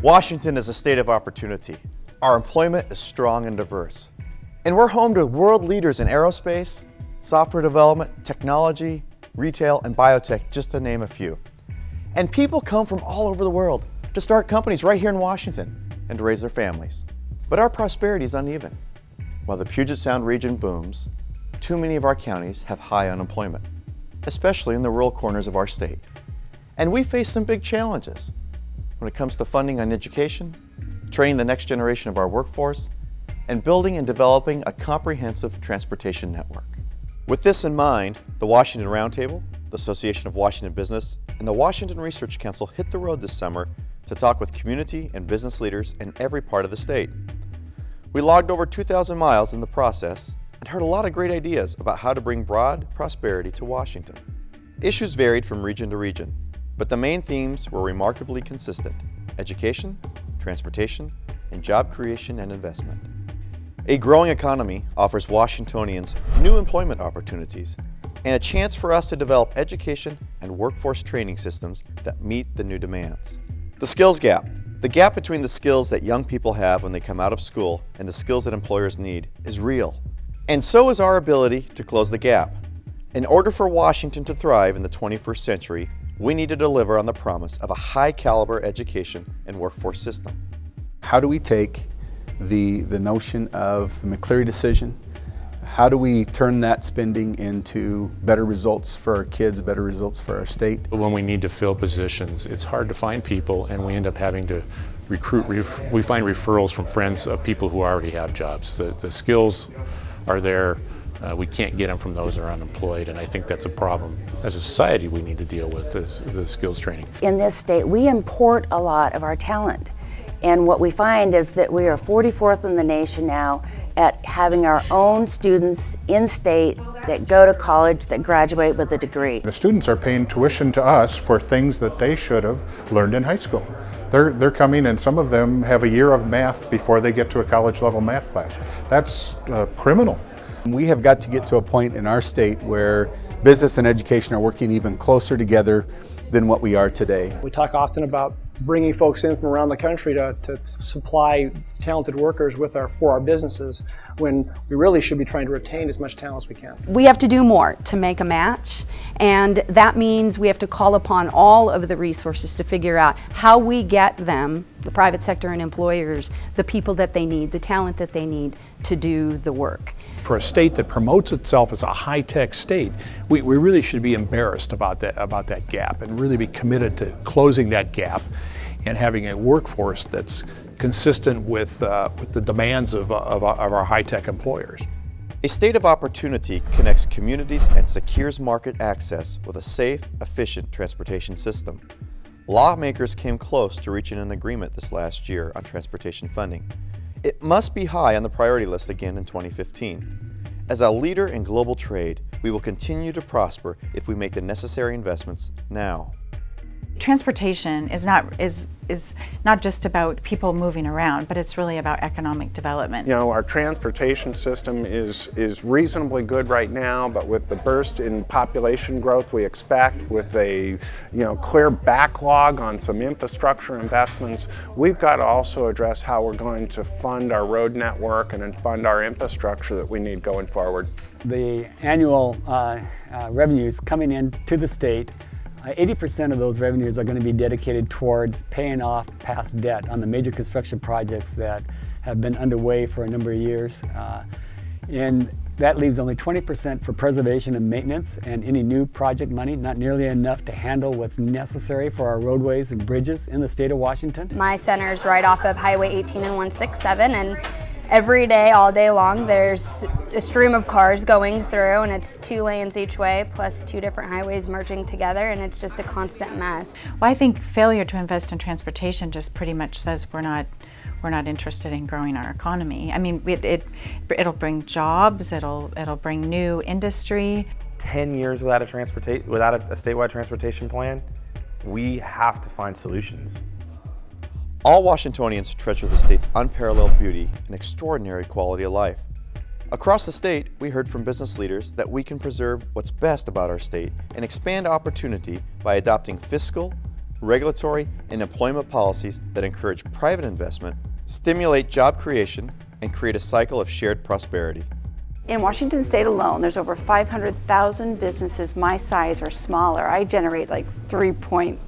Washington is a state of opportunity. Our employment is strong and diverse. And we're home to world leaders in aerospace, software development, technology, retail, and biotech, just to name a few. And people come from all over the world to start companies right here in Washington and to raise their families. But our prosperity is uneven. While the Puget Sound region booms, too many of our counties have high unemployment, especially in the rural corners of our state. And we face some big challenges when it comes to funding on education, training the next generation of our workforce, and building and developing a comprehensive transportation network. With this in mind, the Washington Roundtable, the Association of Washington Business, and the Washington Research Council hit the road this summer to talk with community and business leaders in every part of the state. We logged over 2,000 miles in the process and heard a lot of great ideas about how to bring broad prosperity to Washington. Issues varied from region to region, but the main themes were remarkably consistent: education, transportation, and job creation and investment. A growing economy offers Washingtonians new employment opportunities and a chance for us to develop education and workforce training systems that meet the new demands. The skills gap. The gap between the skills that young people have when they come out of school and the skills that employers need is real. And so is our ability to close the gap. In order for Washington to thrive in the 21st century, we need to deliver on the promise of a high-caliber education and workforce system. How do we take the notion of the McCleary decision? How do we turn that spending into better results for our kids, better results for our state? When we need to fill positions, it's hard to find people, and we end up having to recruit. We find referrals from friends of people who already have jobs. The skills are there. We can't get them from those that are unemployed, and I think that's a problem. As a society, we need to deal with the skills training. In this state, we import a lot of our talent, and what we find is that we are 44th in the nation now at having our own students in state that go to college, that graduate with a degree. The students are paying tuition to us for things that they should have learned in high school. They're coming, and some of them have a year of math before they get to a college level math class. That's criminal. We have got to get to a point in our state where business and education are working even closer together than what we are today. We talk often about bringing folks in from around the country to supply talented workers for our businesses, when we really should be trying to retain as much talent as we can. We have to do more to make a match, and that means we have to call upon all of the resources to figure out how we get them, the private sector and employers, the people that they need, the talent that they need to do the work. For a state that promotes itself as a high-tech state, we really should be embarrassed about that gap, and really be committed to closing that gap and having a workforce that's consistent with the demands of our high-tech employers. A state of opportunity connects communities and secures market access with a safe, efficient transportation system. Lawmakers came close to reaching an agreement this last year on transportation funding. It must be high on the priority list again in 2015. As a leader in global trade, we will continue to prosper if we make the necessary investments now. Transportation is not just about people moving around, but it's really about economic development. You know, our transportation system is reasonably good right now, but with the burst in population growth we expect, with a clear backlog on some infrastructure investments, we've got to also address how we're going to fund our road network and fund our infrastructure that we need going forward. The annual revenues coming in to the state, 80% of those revenues are going to be dedicated towards paying off past debt on the major construction projects that have been underway for a number of years. And that leaves only 20% for preservation and maintenance and any new project money, not nearly enough to handle what's necessary for our roadways and bridges in the state of Washington. My center is right off of Highway 18 and 167, and every day, all day long, there's a stream of cars going through, and it's 2 lanes each way, plus 2 different highways merging together, and it's just a constant mess. Well, I think failure to invest in transportation just pretty much says we're not interested in growing our economy. I mean, it'll bring jobs, it'll bring new industry. 10 years without a statewide transportation plan, we have to find solutions. All Washingtonians treasure the state's unparalleled beauty and extraordinary quality of life. Across the state, we heard from business leaders that we can preserve what's best about our state and expand opportunity by adopting fiscal, regulatory, and employment policies that encourage private investment, stimulate job creation, and create a cycle of shared prosperity. In Washington State alone, there's over 500,000 businesses my size or smaller. I generate like 3.0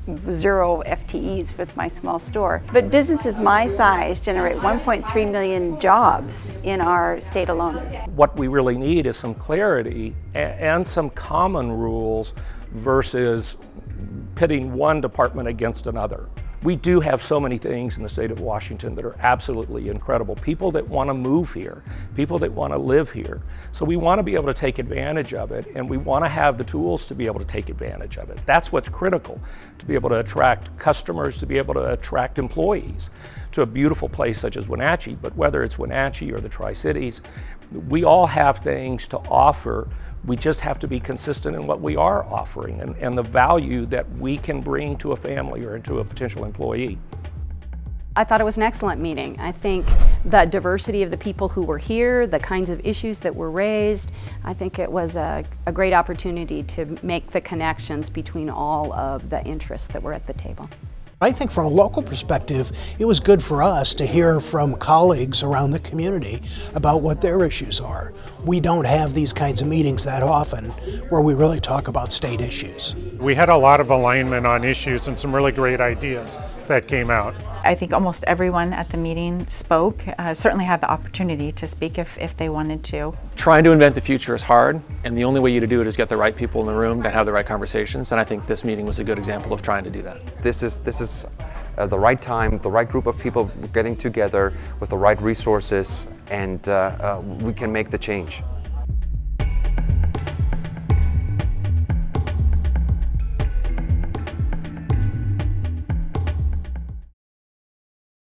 FTEs with my small store. But businesses my size generate 1.3 million jobs in our state alone. What we really need is some clarity and some common rules versus pitting one department against another. We do have so many things in the state of Washington that are absolutely incredible. People that want to move here, people that want to live here. So we want to be able to take advantage of it, and we want to have the tools to be able to take advantage of it. That's what's critical, to be able to attract customers, to be able to attract employees to a beautiful place such as Wenatchee. But whether it's Wenatchee or the Tri-Cities, we all have things to offer. We just have to be consistent in what we are offering and the value that we can bring to a family or to a potential employee. I thought it was an excellent meeting. I think the diversity of the people who were here, the kinds of issues that were raised, I think it was a great opportunity to make the connections between all of the interests that were at the table. I think from a local perspective, it was good for us to hear from colleagues around the community about what their issues are. We don't have these kinds of meetings that often where we really talk about state issues. We had a lot of alignment on issues and some really great ideas that came out. I think almost everyone at the meeting spoke, certainly had the opportunity to speak if they wanted to. Trying to invent the future is hard, and the only way to do it is get the right people in the room to have the right conversations, and I think this meeting was a good example of trying to do that. This is the right time, the right group of people getting together with the right resources, and we can make the change.